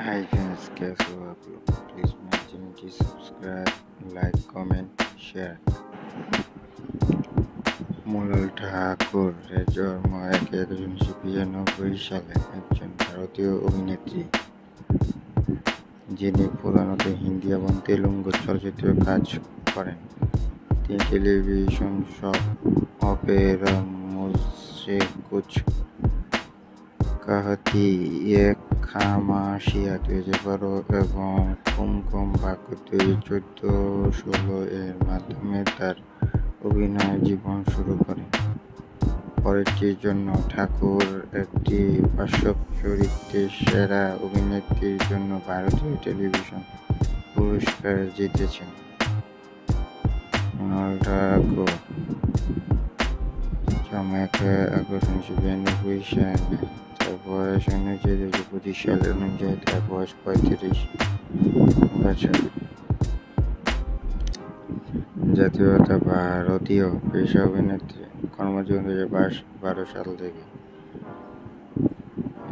Hi friends, कैसे हो आप लोग? प्लीज़ मेरे चैनल की सब्सक्राइब, लाइक, कमेंट, শেয়ার। মূলাল ঠাকুর জন্ম ১/১/১৯৯২ সালে একজন ভারতীয় অভিনেত্রী, যিনি প্রধানত হিন্দি এবং তেলুগু চলচ্চিত্রে কাজ করেন। তিনি টেলিভিশন শো অপেরা মুঝসে কুছ कहती ये खामोशियाँ 2012 এবং কুমকুম ভাগ্য 2014-16 এর মাধ্যমে তার অভিনয় জীবন শুরু করেন। পরেরটির জন্য ঠাকুর একটি পার্শ্ব চরিত্রে সেরা অভিনেত্রীর জন্য ভারতীয় টেলিভিশন পুরস্কার জিতেছেন। মৃণাল ঠাকুর জন্ম ১/১/১৯৯২ সালে। তার বয়স অনুযায়ী ২০২৫ সাল অনুযায়ী তার বয়স ৩৫ বছর। জাতীয়তা ভারতীয়, পেশা অভিনেত্রী, কর্মজীবন ২০১২ সাল থেকে।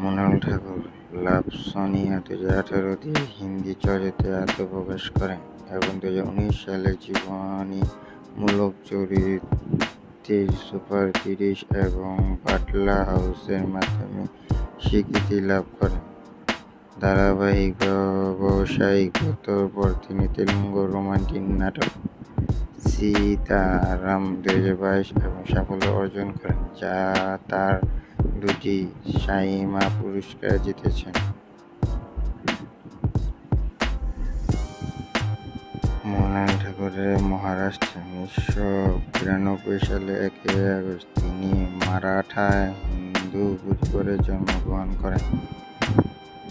মৃণাল ঠাকুর লাভ সোনিয়া 2018 দিয়ে হিন্দি চলচ্চিত্রে আত্মপ্রকাশ করেন এবং 2019 সালে জীবনীমূলক চরিত্রে সুপার 30 এবং বাটলা হাউসের মাধ্যমে স্বীকৃতি লাভ করেন। ধারাবাহিক ব্যবসায়িকতার পর তিনি তেলুগু রোমান্টিক নাটক সীতারাম 2022 এবং সাফল্য অর্জন করেন, যা তার দুটি সাইমা পুরস্কার জিতেছেন। মৃণাল ঠাকুরের মহারাষ্ট্রে 1992 সালে 1 আগস্ট তিনি মারাঠা হিন্দু পরিবারে জন্মগ্রহণ করেন।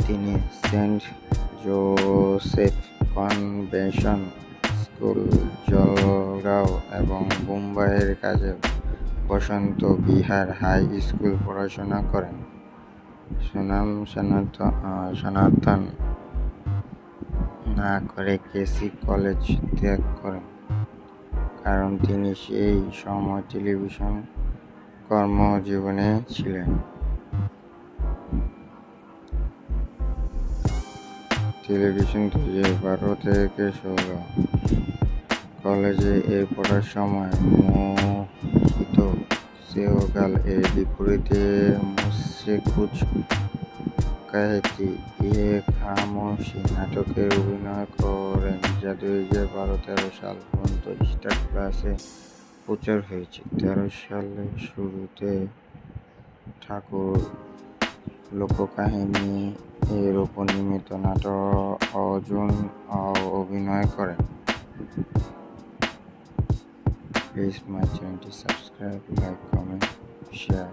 তিনি saint Joseph convention school, Jalgaon এবং মুম্বাইয়ের কাছে বসন্ত বিহার হাই স্কুল পড়াশোনা করেন। সুনাম সনাতন না করে কেসি কলেজ ত্যাগ করেন, কারণ তিনি সেই সময় টেলিভিশন কর্মজীবনে ছিলেন। টেলিভিশন 2012 থেকে 16 কলেজে এর পড়ার সময় মোহিত সেহগাল এর বিপরীতে মুঝসে কুছ कहती ये खामोशी নাটকে অভিনয় করেন, যা 2012-13 সাল পর্যন্ত স্টার প্লাসে প্রচার হয়েছে। 13 সালের শুরুতে ঠাকুর লোককাহিনী এর উপর নির্মিত নাটক অর্জুন অভিনয় করেন। প্লিজ মাই চ্যানেলটি সাবস্ক্রাইব, লাইক, কমেন্ট, শেয়ার।